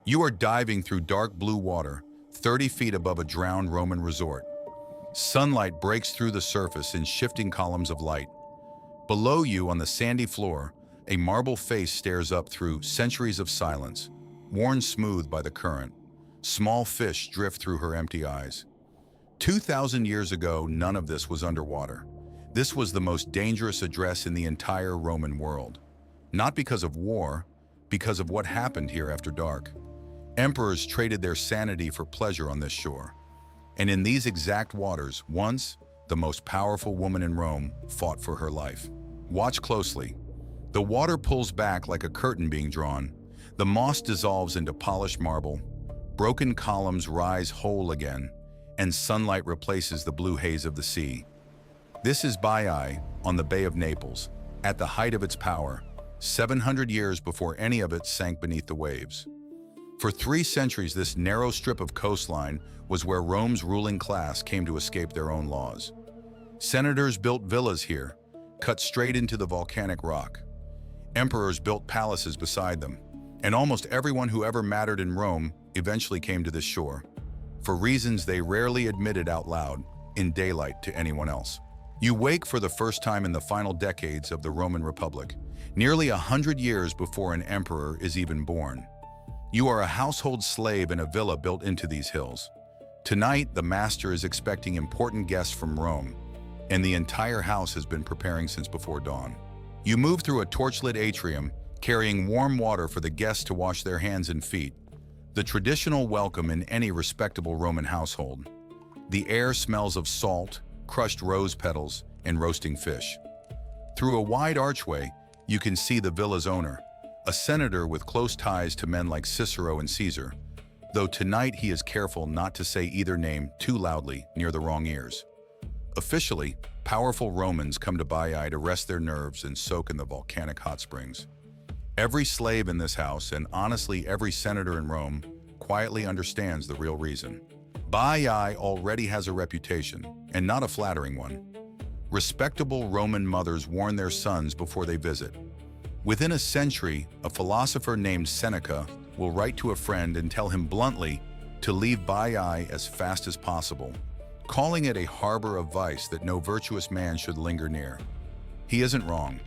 You are diving through dark blue water, 30 feet above a drowned Roman resort. Sunlight breaks through the surface in shifting columns of light. Below you on the sandy floor, a marble face stares up through centuries of silence, worn smooth by the current. Small fish drift through her empty eyes. 2,000 years ago, none of this was underwater. This was the most dangerous address in the entire Roman world. Not because of war, because of what happened here after dark. Emperors traded their sanity for pleasure on this shore. And in these exact waters, once, the most powerful woman in Rome fought for her life. Watch closely. The water pulls back like a curtain being drawn. The moss dissolves into polished marble. Broken columns rise whole again, and sunlight replaces the blue haze of the sea. This is Baiae on the Bay of Naples, at the height of its power, 700 years before any of it sank beneath the waves. For 3 centuries, this narrow strip of coastline was where Rome's ruling class came to escape their own laws. Senators built villas here, cut straight into the volcanic rock. Emperors built palaces beside them, and almost everyone who ever mattered in Rome eventually came to this shore, for reasons they rarely admitted out loud in daylight to anyone else. You wake for the first time in the final decades of the Roman Republic, nearly 100 years before an emperor is even born. You are a household slave in a villa built into these hills. Tonight, the master is expecting important guests from Rome, and the entire house has been preparing since before dawn. You move through a torchlit atrium, carrying warm water for the guests to wash their hands and feet, the traditional welcome in any respectable Roman household. The air smells of salt, crushed rose petals, and roasting fish. Through a wide archway, you can see the villa's owner, a senator with close ties to men like Cicero and Caesar, though tonight he is careful not to say either name too loudly near the wrong ears. Officially, powerful Romans come to Baiae to rest their nerves and soak in the volcanic hot springs. Every slave in this house, and honestly every senator in Rome, quietly understands the real reason. Baiae already has a reputation, and not a flattering one. Respectable Roman mothers warn their sons before they visit. Within a century, a philosopher named Seneca will write to a friend and tell him bluntly to leave Baiae as fast as possible, calling it a harbor of vice that no virtuous man should linger near. He isn't wrong.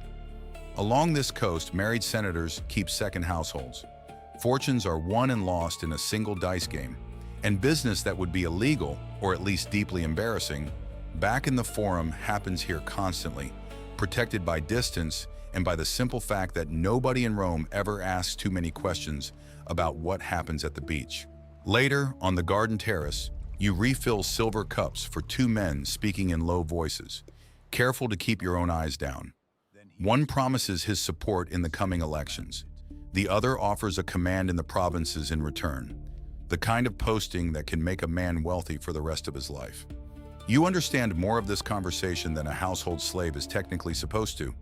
Along this coast, married senators keep second households. Fortunes are won and lost in a single dice game, and business that would be illegal, or at least deeply embarrassing, back in the forum happens here constantly, protected by distance and by the simple fact that nobody in Rome ever asks too many questions about what happens at the beach. Later, on the garden terrace, you refill silver cups for 2 men speaking in low voices, careful to keep your own eyes down. One promises his support in the coming elections. The other offers a command in the provinces in return, the kind of posting that can make a man wealthy for the rest of his life. You understand more of this conversation than a household slave is technically supposed to.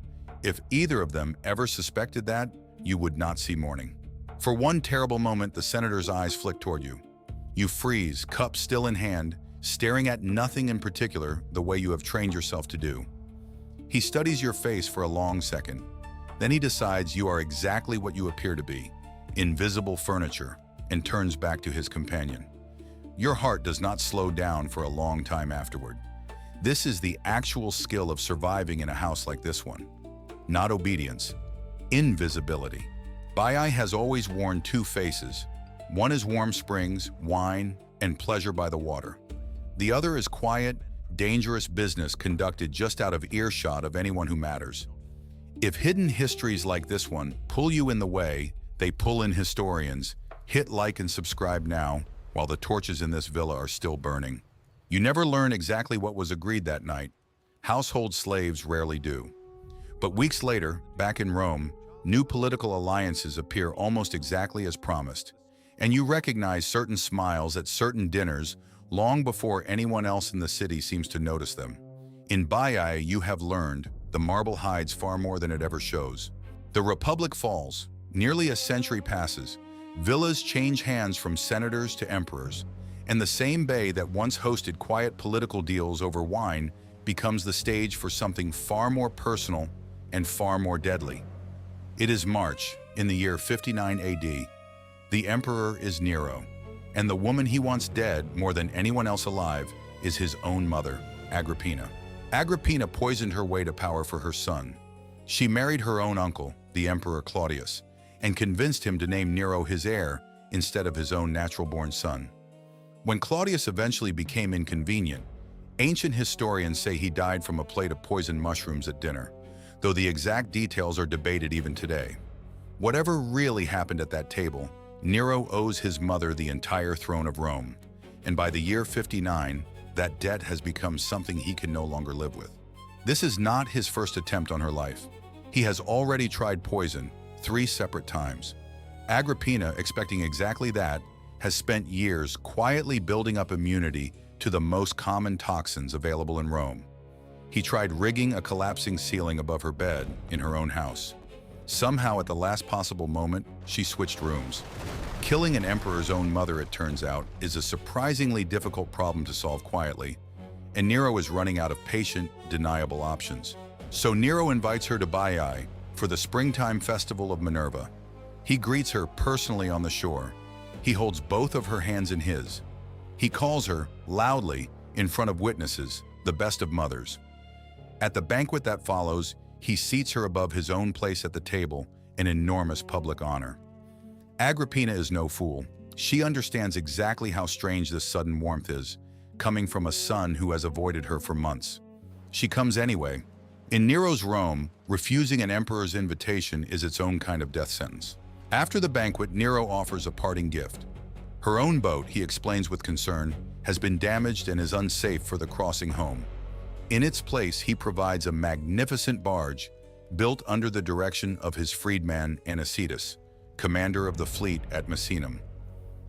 If either of them ever suspected that, you would not see morning. For one terrible moment, the senator's eyes flick toward you. You freeze, cup still in hand, staring at nothing in particular the way you have trained yourself to do. He studies your face for a long second. Then he decides you are exactly what you appear to be, invisible furniture, and turns back to his companion. Your heart does not slow down for a long time afterward. This is the actual skill of surviving in a house like this one. Not obedience, invisibility. Baiae has always worn 2 faces. One is warm springs, wine, and pleasure by the water. The other is quiet, dangerous business conducted just out of earshot of anyone who matters. If hidden histories like this one pull you in the way, they pull in historians. Hit like and subscribe now, while the torches in this villa are still burning. You never learn exactly what was agreed that night. Household slaves rarely do. But weeks later, back in Rome, new political alliances appear almost exactly as promised, and you recognize certain smiles at certain dinners long before anyone else in the city seems to notice them. In Baiae, you have learned the marble hides far more than it ever shows. The Republic falls, nearly a century passes, villas change hands from senators to emperors, and the same bay that once hosted quiet political deals over wine becomes the stage for something far more personal and far more deadly. It is March, in the year 59 AD. The emperor is Nero, and the woman he wants dead more than anyone else alive is his own mother, Agrippina. Agrippina poisoned her way to power for her son. She married her own uncle, the Emperor Claudius, and convinced him to name Nero his heir instead of his own natural-born son. When Claudius eventually became inconvenient, ancient historians say he died from a plate of poisoned mushrooms at dinner, though the exact details are debated even today. Whatever really happened at that table, Nero owes his mother the entire throne of Rome, and by the year 59, that debt has become something he can no longer live with. This is not his first attempt on her life. He has already tried poison 3 separate times. Agrippina, expecting exactly that, has spent years quietly building up immunity to the most common toxins available in Rome. He tried rigging a collapsing ceiling above her bed in her own house. Somehow, at the last possible moment, she switched rooms. Killing an emperor's own mother, it turns out, is a surprisingly difficult problem to solve quietly, and Nero is running out of patient, deniable options. So Nero invites her to Baiae for the springtime festival of Minerva. He greets her personally on the shore. He holds both of her hands in his. He calls her, loudly, in front of witnesses, the best of mothers. At the banquet that follows, he seats her above his own place at the table, an enormous public honor. Agrippina is no fool. She understands exactly how strange this sudden warmth is, coming from a son who has avoided her for months. She comes anyway. In Nero's Rome, refusing an emperor's invitation is its own kind of death sentence. After the banquet, Nero offers a parting gift. Her own boat, he explains with concern, has been damaged and is unsafe for the crossing home. In its place, he provides a magnificent barge built under the direction of his freedman Anicetus, commander of the fleet at Misenum.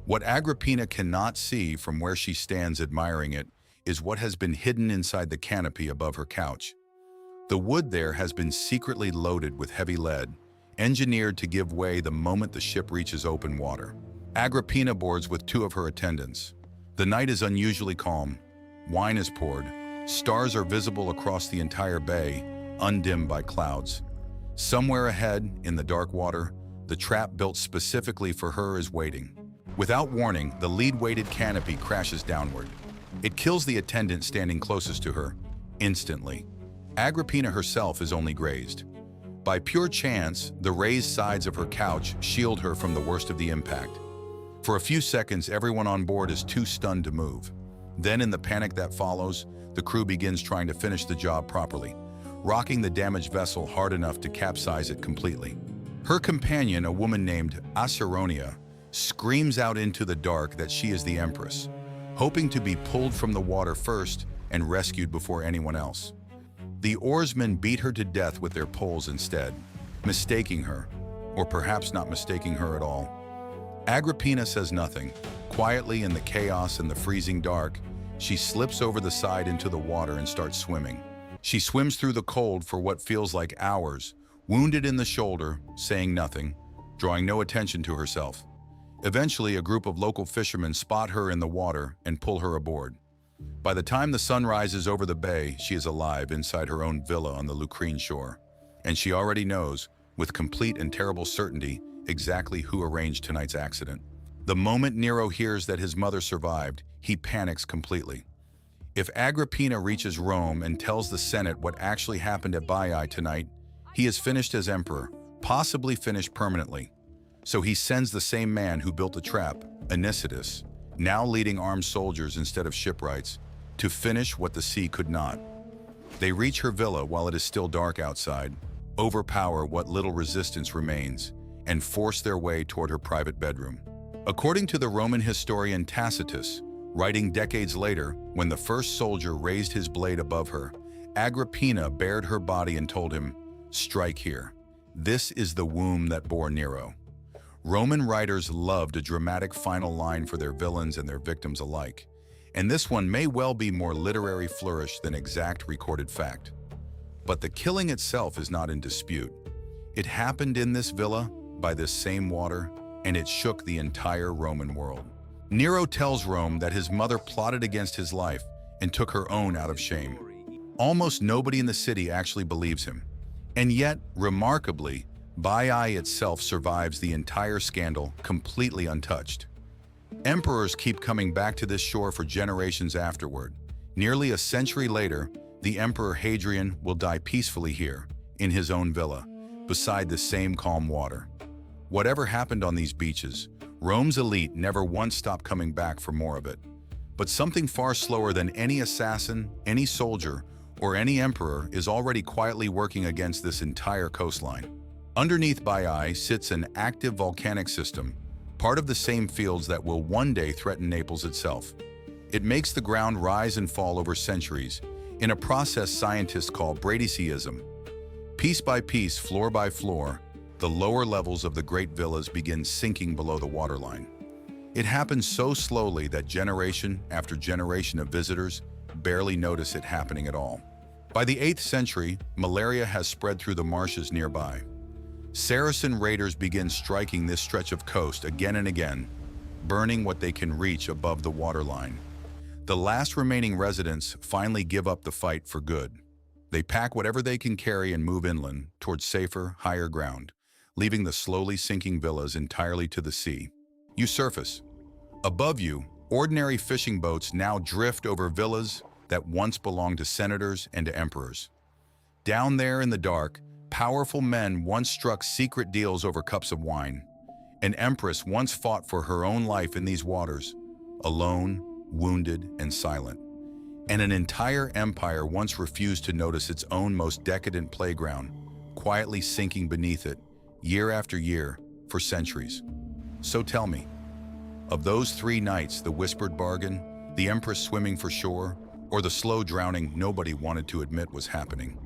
What Agrippina cannot see from where she stands admiring it is what has been hidden inside the canopy above her couch. The wood there has been secretly loaded with heavy lead, engineered to give way the moment the ship reaches open water. Agrippina boards with 2 of her attendants. The night is unusually calm. Wine is poured. Stars are visible across the entire bay, undimmed by clouds. Somewhere ahead, in the dark water, the trap built specifically for her is waiting. Without warning, the lead-weighted canopy crashes downward. It kills the attendant standing closest to her, instantly. Agrippina herself is only grazed. By pure chance, the raised sides of her couch shield her from the worst of the impact. For a few seconds, everyone on board is too stunned to move. Then, in the panic that follows, the crew begins trying to finish the job properly, rocking the damaged vessel hard enough to capsize it completely. Her companion, a woman named Acerronia, screams out into the dark that she is the Empress, hoping to be pulled from the water first and rescued before anyone else. The oarsmen beat her to death with their poles instead, mistaking her, or perhaps not mistaking her at all. Agrippina says nothing. Quietly, in the chaos and the freezing dark, she slips over the side into the water and starts swimming. She swims through the cold for what feels like hours, wounded in the shoulder, saying nothing, drawing no attention to herself. Eventually, a group of local fishermen spot her in the water and pull her aboard. By the time the sun rises over the bay, she is alive inside her own villa on the Lucrine shore. And she already knows, with complete and terrible certainty, exactly who arranged tonight's accident. The moment Nero hears that his mother survived, he panics completely. If Agrippina reaches Rome and tells the Senate what actually happened at Baiae tonight, he is finished as emperor, possibly finished permanently. So he sends the same man who built the trap, Anicetus, now leading armed soldiers instead of shipwrights, to finish what the sea could not. They reach her villa while it is still dark outside, overpower what little resistance remains, and force their way toward her private bedroom. According to the Roman historian Tacitus, writing decades later, when the first soldier raised his blade above her, Agrippina bared her body and told him, "Strike here. This is the womb that bore Nero." Roman writers loved a dramatic final line for their villains and their victims alike, and this one may well be more literary flourish than exact recorded fact. But the killing itself is not in dispute. It happened in this villa, by this same water, and it shook the entire Roman world. Nero tells Rome that his mother plotted against his life and took her own out of shame. Almost nobody in the city actually believes him. And yet, remarkably, Baiae itself survives the entire scandal completely untouched. Emperors keep coming back to this shore for generations afterward. Nearly a century later, the Emperor Hadrian will die peacefully here, in his own villa, beside the same calm water. Whatever happened on these beaches, Rome's elite never once stopped coming back for more of it. But something far slower than any assassin, any soldier, or any emperor is already quietly working against this entire coastline. Underneath Baiae sits an active volcanic system, part of the same fields that will one day threaten Naples itself. It makes the ground rise and fall over centuries, in a process scientists call bradyseism. Piece by piece, floor by floor, the lower levels of the great villas begin sinking below the waterline. It happens so slowly that generation after generation of visitors barely notice it happening at all. By the 8th century, malaria has spread through the marshes nearby. Saracen raiders begin striking this stretch of coast again and again, burning what they can reach above the waterline. The last remaining residents finally give up the fight for good. They pack whatever they can carry and move inland towards safer, higher ground, leaving the slowly sinking villas entirely to the sea. You surface. Above you, ordinary fishing boats now drift over villas that once belonged to senators and to emperors. Down there in the dark, powerful men once struck secret deals over cups of wine. An empress once fought for her own life in these waters, alone, wounded, and silent. And an entire empire once refused to notice its own most decadent playground, quietly sinking beneath it, year after year, for centuries. So tell me, of those 3 nights, the whispered bargain, the empress swimming for shore, or the slow drowning nobody wanted to admit was happening,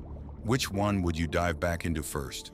which one would you dive back into first?